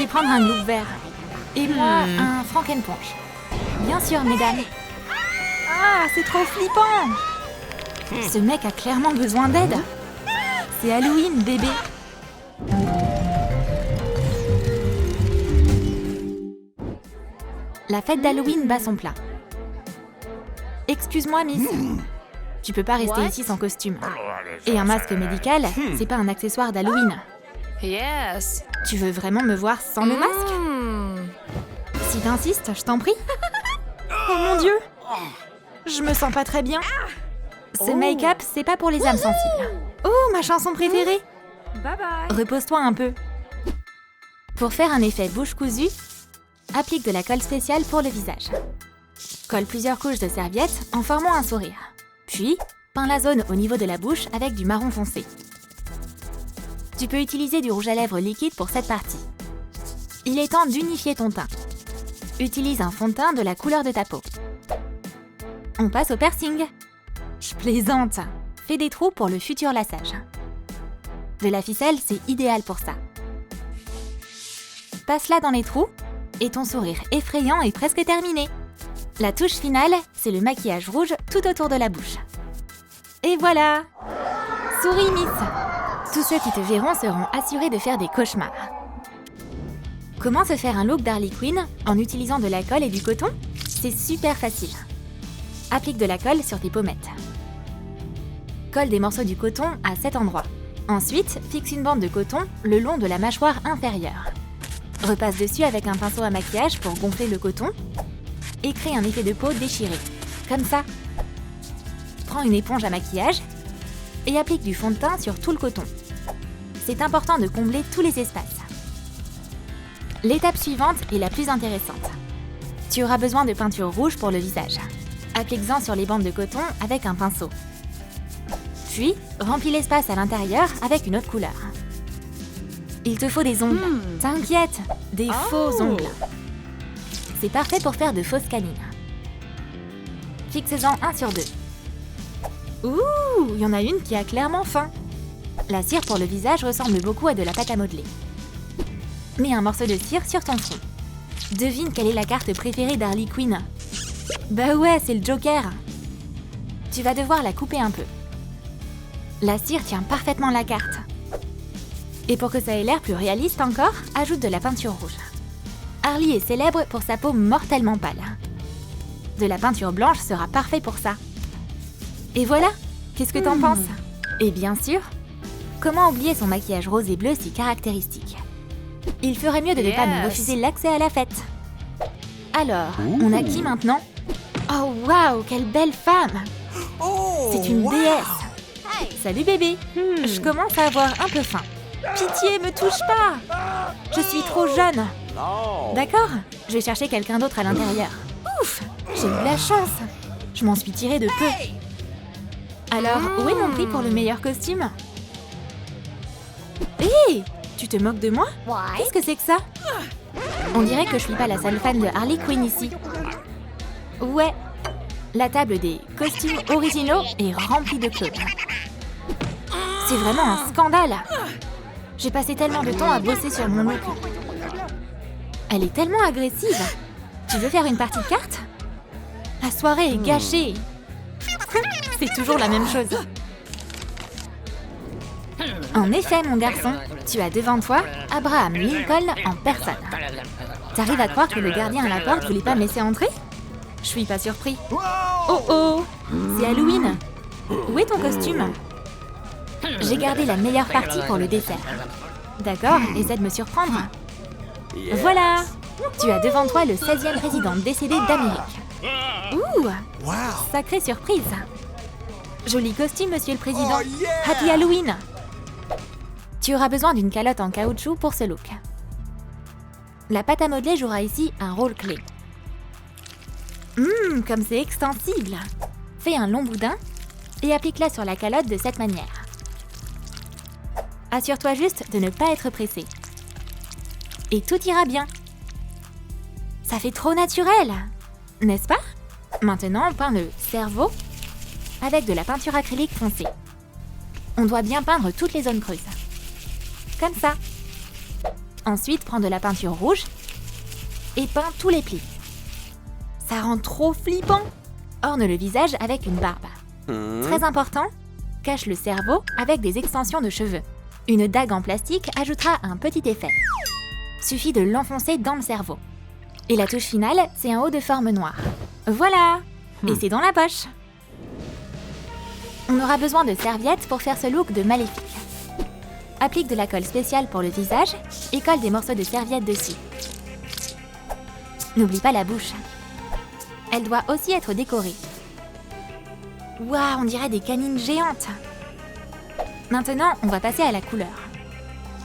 vais prendre un look vert. Et moi, un Frankenpunch. Bien sûr, mesdames. Ah, c'est trop flippant. Ce mec a clairement besoin d'aide. C'est Halloween, bébé. La fête d'Halloween bat son plat. Excuse-moi, Miss. Tu peux pas rester ici sans costume. Et un masque médical, c'est pas un accessoire d'Halloween. Yes. Tu veux vraiment me voir sans le masque? Si t'insistes, je t'en prie. Oh mon Dieu! Je me sens pas très bien. Ce make-up, c'est pas pour les âmes sensibles. Oh, ma chanson préférée! Bye bye. Repose-toi un peu. Pour faire un effet bouche cousue, applique de la colle spéciale pour le visage. Colle plusieurs couches de serviettes en formant un sourire. Puis, peins la zone au niveau de la bouche avec du marron foncé. Tu peux utiliser du rouge à lèvres liquide pour cette partie. Il est temps d'unifier ton teint. Utilise un fond de teint de la couleur de ta peau. On passe au piercing. Je plaisante. Fais des trous pour le futur laçage. De la ficelle, c'est idéal pour ça. Passe-la dans les trous et ton sourire effrayant est presque terminé. La touche finale, c'est le maquillage rouge tout autour de la bouche. Et voilà! Souris, Miss! Tous ceux qui te verront seront assurés de faire des cauchemars. Comment se faire un look d'Harley Quinn en utilisant de la colle et du coton? C'est super facile. Applique de la colle sur tes pommettes. Colle des morceaux du coton à cet endroit. Ensuite, fixe une bande de coton le long de la mâchoire inférieure. Repasse dessus avec un pinceau à maquillage pour gonfler le coton et crée un effet de peau déchiré, comme ça. Prends une éponge à maquillage et applique du fond de teint sur tout le coton. C'est important de combler tous les espaces. L'étape suivante est la plus intéressante. Tu auras besoin de peinture rouge pour le visage. Applique-en sur les bandes de coton avec un pinceau. Puis, remplis l'espace à l'intérieur avec une autre couleur. Il te faut des ongles. T'inquiète, des faux ongles. C'est parfait pour faire de fausses canines. Fixe-en un sur deux. Ouh, il y en a une qui a clairement faim. La cire pour le visage ressemble beaucoup à de la pâte à modeler. Mets un morceau de cire sur ton front. Devine quelle est la carte préférée d'Harley Quinn. Bah ouais, c'est le Joker. Tu vas devoir la couper un peu. La cire tient parfaitement la carte. Et pour que ça ait l'air plus réaliste encore, ajoute de la peinture rouge. Harley est célèbre pour sa peau mortellement pâle. De la peinture blanche sera parfait pour ça. Et voilà, qu'est-ce que t'en penses? Et bien sûr, comment oublier son maquillage rose et bleu si caractéristique? Il ferait mieux de ne pas me refuser l'accès à la fête. Alors, on a qui maintenant? Oh waouh, quelle belle femme! C'est une déesse! Salut bébé! Je commence à avoir un peu faim. Pitié, me touche pas! Je suis trop jeune. D'accord, je vais chercher quelqu'un d'autre à l'intérieur. Ouf, j'ai eu de la chance. Je m'en suis tirée de peu. Alors, où est mon prix pour le meilleur costume? Hé, tu te moques de moi? Qu'est-ce que c'est que ça? On dirait que je suis pas la seule fan de Harley Quinn ici. Ouais, la table des costumes originaux est remplie de clowns. C'est vraiment un scandale. J'ai passé tellement de temps à bosser sur mon look. Elle est tellement agressive. Tu veux faire une partie de cartes? La soirée est gâchée. C'est toujours la même chose. En effet, mon garçon, tu as devant toi Abraham Lincoln en personne. T'arrives à croire que le gardien à la porte voulait pas me laisser entrer? Je suis pas surpris. Oh oh, c'est Halloween. Où est ton costume? J'ai gardé la meilleure partie pour le dessert. D'accord, essaie de me surprendre. Voilà, tu as devant toi le 16e président décédé d'Amérique. Ouh, sacrée surprise. Joli costume, monsieur le président. Happy Halloween. Tu auras besoin d'une calotte en caoutchouc pour ce look. La pâte à modeler jouera ici un rôle clé. Comme c'est extensible. Fais un long boudin et applique-la sur la calotte de cette manière. Assure-toi juste de ne pas être pressé. Et tout ira bien. Ça fait trop naturel, n'est-ce pas? Maintenant, on peint le cerveau avec de la peinture acrylique foncée. On doit bien peindre toutes les zones creuses. Comme ça. Ensuite, prends de la peinture rouge et peins tous les plis. Ça rend trop flippant. Orne le visage avec une barbe. Très important, cache le cerveau avec des extensions de cheveux. Une dague en plastique ajoutera un petit effet. Suffit de l'enfoncer dans le cerveau. Et la touche finale, c'est un haut de forme noire. Voilà! Et c'est dans la poche. On aura besoin de serviettes pour faire ce look de maléfique. Applique de la colle spéciale pour le visage et colle des morceaux de serviette dessus. N'oublie pas la bouche. Elle doit aussi être décorée. Waouh, on dirait des canines géantes. Maintenant, on va passer à la couleur.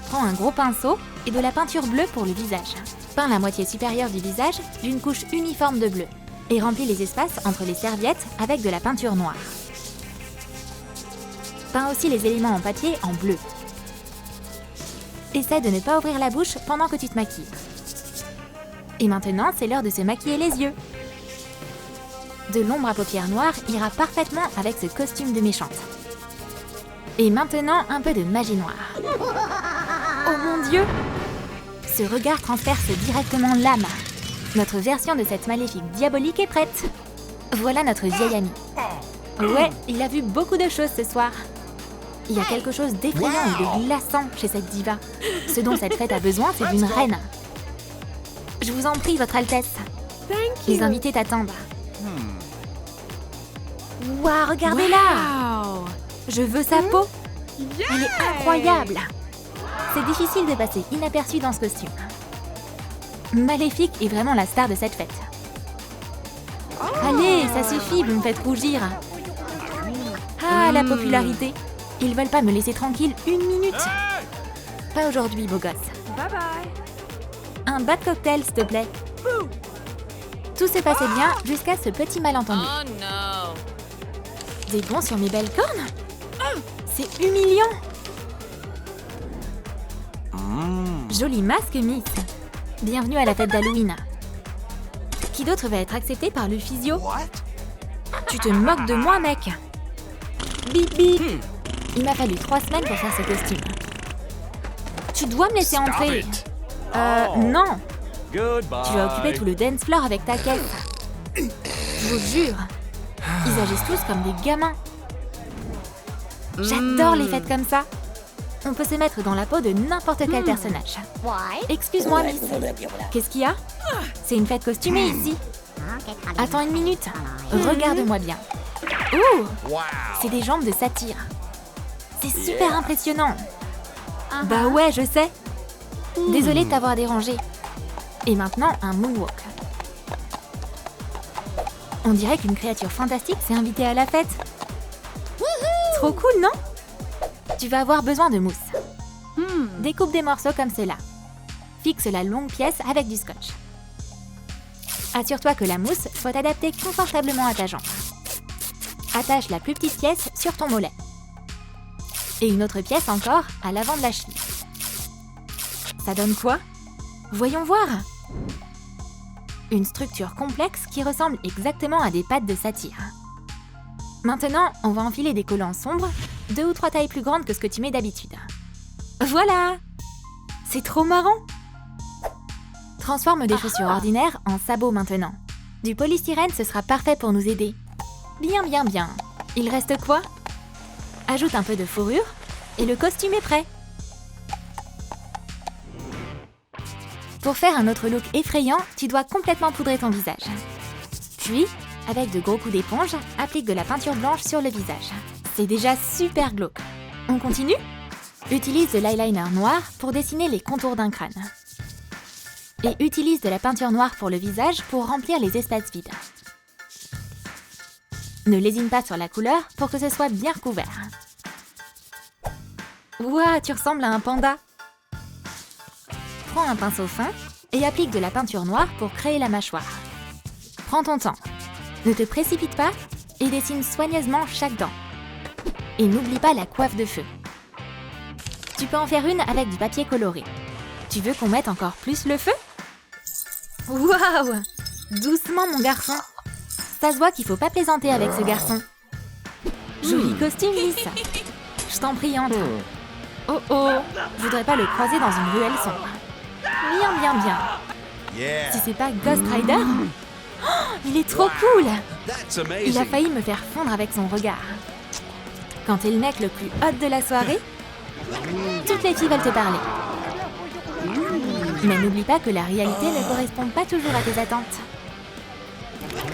Prends un gros pinceau et de la peinture bleue pour le visage. Peins la moitié supérieure du visage d'une couche uniforme de bleu et remplis les espaces entre les serviettes avec de la peinture noire. Peins aussi les éléments en papier en bleu. Essaie de ne pas ouvrir la bouche pendant que tu te maquilles. Et maintenant, c'est l'heure de se maquiller les yeux. De l'ombre à paupières noires ira parfaitement avec ce costume de méchante. Et maintenant, un peu de magie noire. Oh mon Dieu! Ce regard transperce directement l'âme. Notre version de cette maléfique diabolique est prête. Voilà notre vieil ami. Ouais, il a vu beaucoup de choses ce soir. Il y a quelque chose d'effrayant et de glaçant chez cette diva. Ce dont cette fête a besoin, c'est d'une reine. Je vous en prie, Votre Altesse. Les invités t'attendent. Waouh, regardez-la! Je veux sa peau. Elle est incroyable. C'est difficile de passer inaperçu dans ce costume. Maléfique est vraiment la star de cette fête. Allez, ça suffit, vous me faites rougir. Ah, la popularité. Ils veulent pas me laisser tranquille une minute. Pas aujourd'hui, beau gosse. Bye bye. Un bas de cocktail, s'il te plaît. Tout s'est passé bien jusqu'à ce petit malentendu. Oh no. Des bons sur mes belles cornes? C'est humiliant. Joli masque, Miss. Bienvenue à la fête d'Halloween. Qui d'autre va être accepté par le physio? Tu te moques de moi, mec. Bip bip. Il m'a fallu 3 semaines pour faire ce costume. Tu dois me laisser entrer. Non. Tu vas occuper tout le dance floor avec ta caisse. Je vous jure. Ils agissent tous comme des gamins. J'adore les fêtes comme ça. On peut se mettre dans la peau de n'importe quel personnage. Excuse-moi, Miss. Qu'est-ce qu'il y a? C'est une fête costumée ici. Attends une minute. Regarde-moi bien. Ouh! C'est des jambes de satyre. C'est super impressionnant. Bah ouais, je sais. Désolée de t'avoir dérangé. Et maintenant, un moonwalk. On dirait qu'une créature fantastique s'est invitée à la fête. Trop cool, non? Tu vas avoir besoin de mousse. Découpe des morceaux comme cela. Fixe la longue pièce avec du scotch. Assure-toi que la mousse soit adaptée confortablement à ta jambe. Attache la plus petite pièce sur ton mollet. Et une autre pièce encore à l'avant de la cheville. Ça donne quoi? Voyons voir. Une structure complexe qui ressemble exactement à des pattes de satyre. Maintenant, on va enfiler des collants sombres, 2 ou 3 tailles plus grandes que ce que tu mets d'habitude. Voilà! C'est trop marrant! Transforme des chaussures ordinaires en sabots maintenant. Du polystyrène, ce sera parfait pour nous aider. Bien, bien, bien. Il reste quoi? Ajoute un peu de fourrure et le costume est prêt. Pour faire un autre look effrayant, tu dois complètement poudrer ton visage. Puis, avec de gros coups d'éponge, applique de la peinture blanche sur le visage. C'est déjà super glauque. On continue? Utilise de l'eyeliner noir pour dessiner les contours d'un crâne. Et utilise de la peinture noire pour le visage pour remplir les espaces vides. Ne lésine pas sur la couleur pour que ce soit bien recouvert. Ouah, tu ressembles à un panda! Prends un pinceau fin et applique de la peinture noire pour créer la mâchoire. Prends ton temps. Ne te précipite pas et dessine soigneusement chaque dent. Et n'oublie pas la coiffe de feu. Tu peux en faire une avec du papier coloré. Tu veux qu'on mette encore plus le feu? Waouh! Doucement, mon garçon. Ça se voit qu'il faut pas plaisanter avec ce garçon. Joli costume, Miss. Je t'en prie, entre. Oh oh, je voudrais pas le croiser dans une ruelle sombre. Bien, bien, bien. Yeah. Si c'est pas Ghost Rider, il est trop cool. That's Il a amazing. failli me faire fondre avec son regard. Quand t'es le mec le plus hot de la soirée, toutes les filles veulent te parler. Mais n'oublie pas que la réalité ne correspond pas toujours à tes attentes.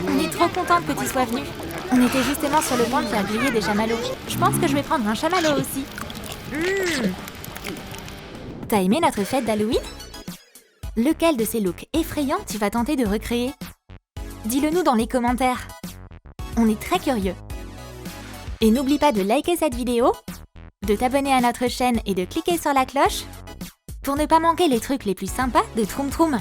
On est trop contente que tu sois venue. On était justement sur le point de faire griller des chamallows. Je pense que je vais prendre un chamallow aussi. T'as aimé notre fête d'Halloween? Lequel de ces looks effrayants tu vas tenter de recréer? Dis-le nous dans les commentaires. On est très curieux. Et n'oublie pas de liker cette vidéo, de t'abonner à notre chaîne et de cliquer sur la cloche pour ne pas manquer les trucs les plus sympas de Troom Troom.